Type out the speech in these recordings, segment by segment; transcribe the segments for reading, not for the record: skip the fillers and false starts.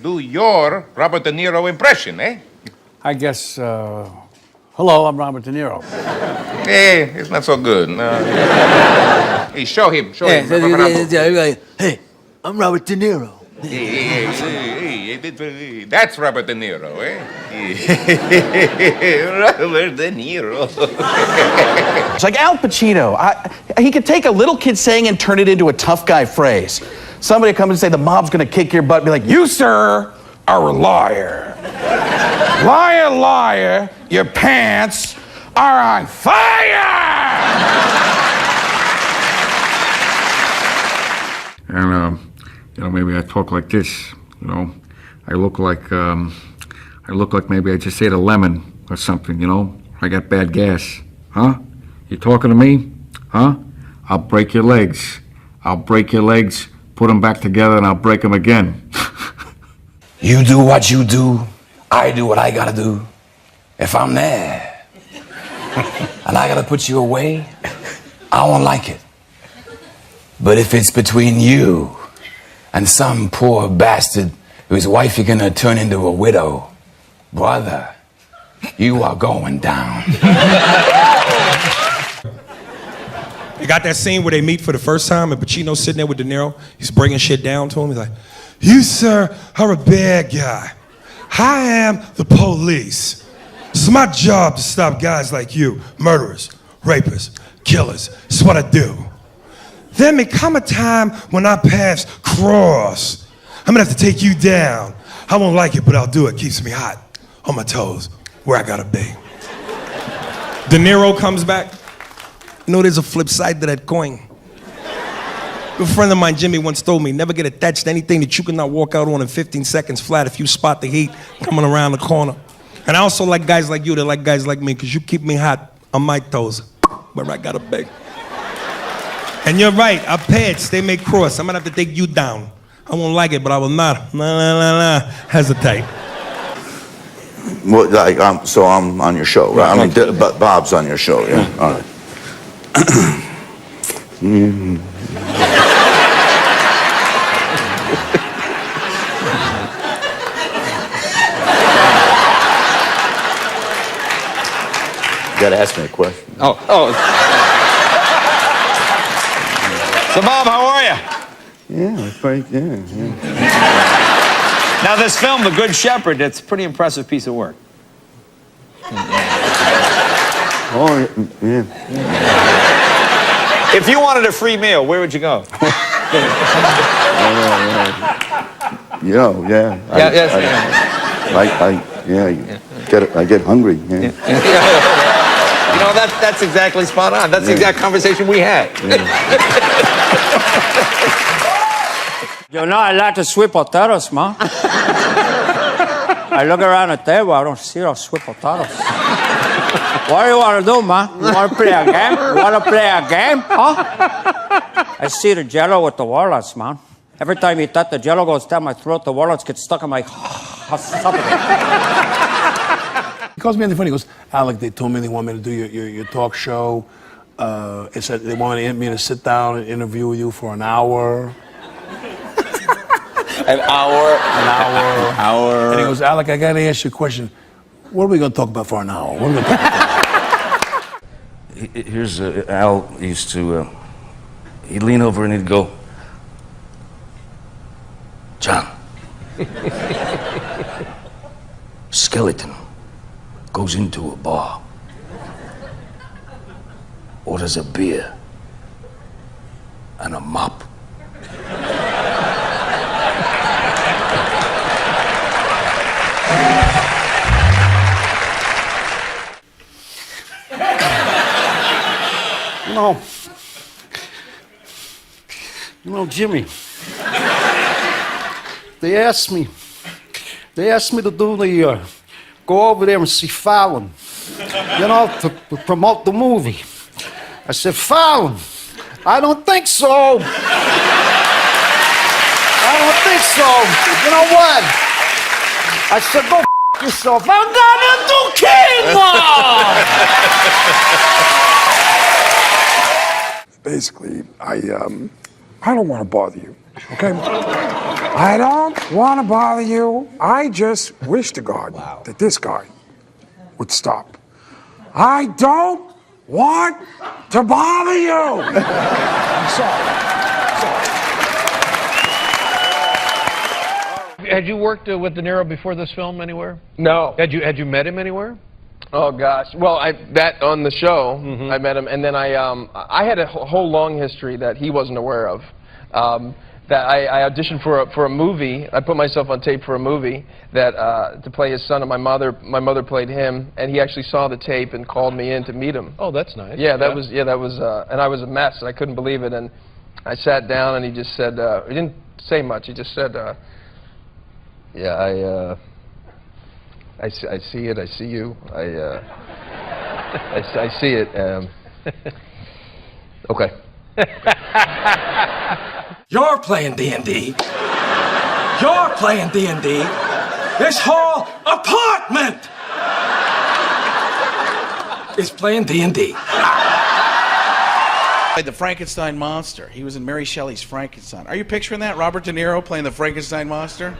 do your Robert De Niro impression, eh? I guess, hello, I'm Robert De Niro. Eh, it's not so good. Hey, show him. Hey, I'm Robert De Niro. Hey, that's Robert De Niro, eh? Robert De Niro. It's like Al Pacino. He could take a little kid saying and turn it into a tough guy phrase. Somebody would come and say, the mob's gonna kick your butt, and be like, you, sir, are a liar. Liar, liar, your pants are on fire! And, maybe I talk like this, I look like maybe I just ate a lemon or something, I got bad gas. Huh? You talking to me? Huh? I'll break your legs. I'll break your legs, put them back together, and I'll break them again. You do what you do, I do what I gotta do. If I'm there and I gotta put you away, I won't like it. But if it's between you and some poor bastard whose wife you're gonna turn into a widow, brother, you are going down. You got that scene where they meet for the first time and Pacino's sitting there with De Niro. He's bringing shit down to him. He's like, you, sir, are a bad guy. I am the police. It's my job to stop guys like you, murderers, rapists, killers. It's what I do. There may come a time when our paths cross. I'm gonna have to take you down. I won't like it, but I'll do it. Keeps me hot, on my toes, where I gotta be. De Niro comes back. There's a flip side to that coin. A friend of mine, Jimmy, once told me, never get attached to anything that you cannot walk out on in 15 seconds flat if you spot the heat coming around the corner. And I also like guys like you that like guys like me, because you keep me hot on my toes, where I gotta be. And you're right, our paths, they may cross. I'm gonna have to take you down. I won't like it, but I will not hesitate. Well, so I'm on your show, right? I mean, Bob's on your show, yeah? All right. You gotta ask me a question. Oh. So, Bob, how are you? Yeah, it's pretty, yeah. Now, this film, The Good Shepherd, it's a pretty impressive piece of work. Oh, yeah. If you wanted a free meal, where would you go? Yeah. I get hungry. Yeah. That's exactly spot on. That's the exact conversation we had. I like to sweet potatoes, man. I look around the table, I don't see those sweet potatoes. What do you want to do, man? You want to play a game? You want to play a game? Huh? I see the jello with the walnuts, man. Every time you touch the jello goes down my throat, the walnuts get stuck in my... He calls me on the phone. He goes, Alec, they told me they want me to do your talk show. They said they wanted me to sit down and interview with you for an hour. An hour. And he goes, Alec, I got to ask you a question. What are we going to talk about for an hour? What are we going to talk about? Here's Al used to, he'd lean over and he'd go, John, skeleton goes into a bar, orders a beer and a mop. Jimmy, they asked me to do go over there and see Fallon, to promote the movie. I said, Fallon, I don't think so. I don't think so. You know what? I said, go yourself. I'm gonna do chemo. Basically, I don't want to bother you. Okay? I don't want to bother you. I just wish to God that this guy would stop. I don't want to bother you. I'm sorry. Had you worked with De Niro before this film anywhere? No. Had you met him anywhere? Oh gosh. Well, I met on the show. I met him, and then I had a whole long history that he wasn't aware of. That I auditioned for a movie. I put myself on tape for a movie that to play his son, and my mother played him, and he actually saw the tape and called me in to meet him. Oh, that's nice. Yeah, that was and I was a mess, and I couldn't believe it. And I sat down, and he just said, he didn't say much. He just said, yeah, I see it. I see you. I see it. Okay. You're playing D&D. You're playing D&D. This whole apartment is playing D&D. The Frankenstein monster. He was in Mary Shelley's Frankenstein. Are you picturing that? Robert De Niro playing the Frankenstein monster?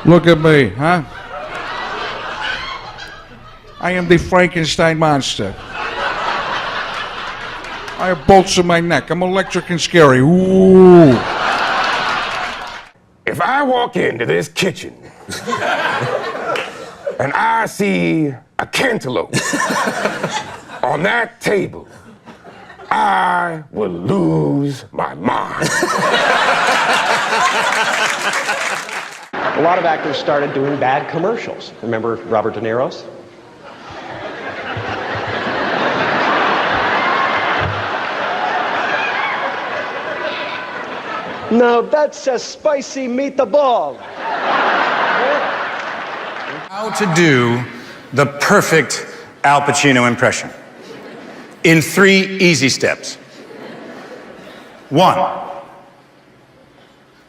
Look at me, huh? I am the Frankenstein monster. I have bolts in my neck. I'm electric and scary. Ooh. If I walk into this kitchen and I see a cantaloupe on that table, I will lose my mind. A lot of actors started doing bad commercials. Remember Robert De Niro's? Now that's a spicy meatball. How to do the perfect Al Pacino impression in 3 easy steps. 1,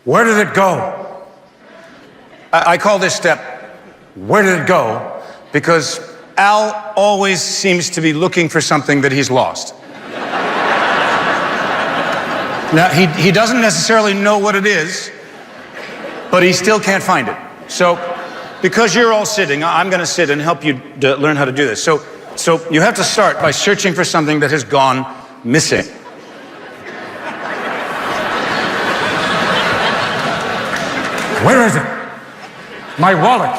where did it go? I call this step, where did it go? Because Al always seems to be looking for something that he's lost. Now, he doesn't necessarily know what it is, but he still can't find it. So, because you're all sitting, I'm going to sit and help you learn how to do this. So you have to start by searching for something that has gone missing. Where is it? My wallet,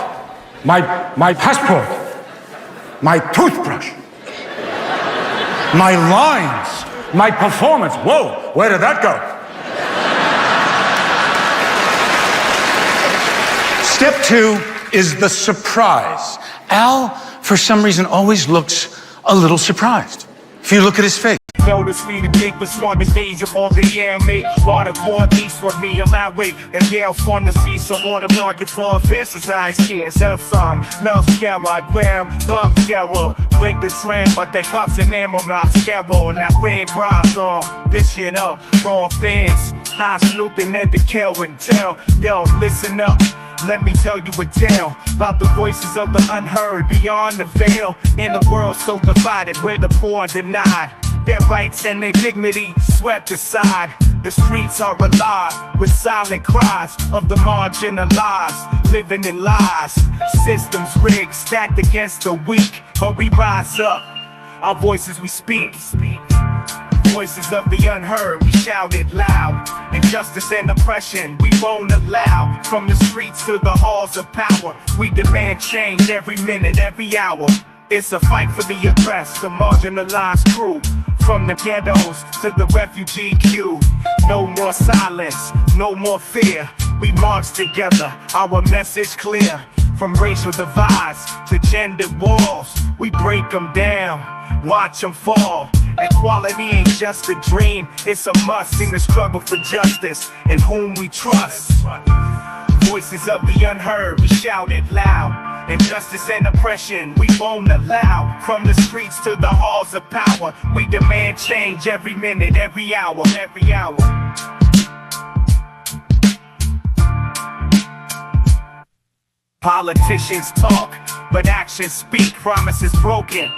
my passport, my toothbrush, my lines, my performance. Whoa, where did that go? Step 2 is the surprise. Al, for some reason, always looks a little surprised. If you look at his face. Notice-me the big performance stage of all the year me. Water for peace for me, elaborate. And Yale fun to see some water market for officials. I can't sell some. No scale, I gram, love scale. Break the trend, but they cups and ammo, not scale. And I red bras on this shit up. Wrong fans, high snooping at the kill and tell. Yo, listen up. Let me tell you a tale about the voices of the unheard beyond the veil. In a world so divided where the poor denied their rights and their dignity swept aside. The streets are alive with silent cries of the marginalized, living in lies. Systems rigged, stacked against the weak. But we rise up, our voices we speak. Voices of the unheard, we shout it loud. Injustice and oppression, we won't allow. From the streets to the halls of power, we demand change every minute, every hour. It's a fight for the oppressed, the marginalized crew. From the ghettos to the refugee queue. No more silence, no more fear. We march together, our message clear. From racial divides to gender walls, we break them down, watch them fall. Equality ain't just a dream, it's a must in the struggle for justice in whom we trust. Voices of the unheard, we shout it loud. Injustice and oppression, we won't allow. From the streets to the halls of power, we demand change every minute, every hour, every hour. Politicians talk, but actions speak. Promises broken,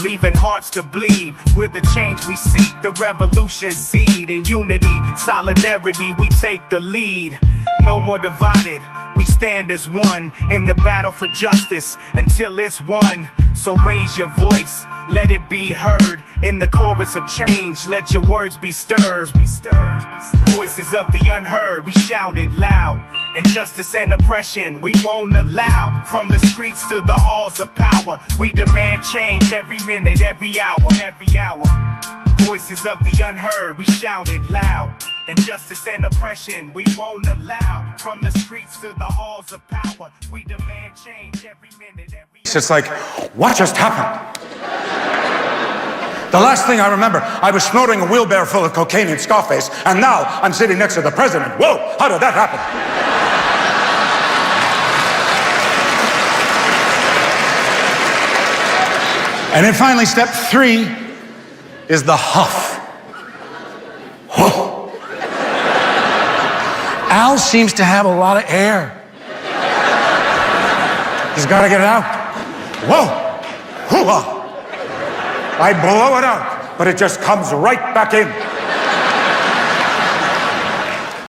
leaving hearts to bleed. With the change we seek, the revolution seed. In unity, solidarity, we take the lead. No more divided, we stand as one in the battle for justice until it's won. So raise your voice, let it be heard. In the chorus of change, let your words be stirred. Voices of the unheard, we shout it loud. Injustice and oppression, we won't allow. From the streets to the halls of power, we demand change every minute, every hour, every hour. Voices of the unheard, we shout it loud. Injustice and oppression, we won't allow. From the streets to the halls of power, we demand change every minute, every hour. It's like, what just happened? The last thing I remember, I was snorting a wheelbarrow full of cocaine in Scarface, and now I'm sitting next to the president. Whoa, how did that happen? And then finally, step 3 is the huff. Whoa. Al seems to have a lot of air. He's got to get it out. Whoa. Hoo-ha. I blow it out, but it just comes right back in.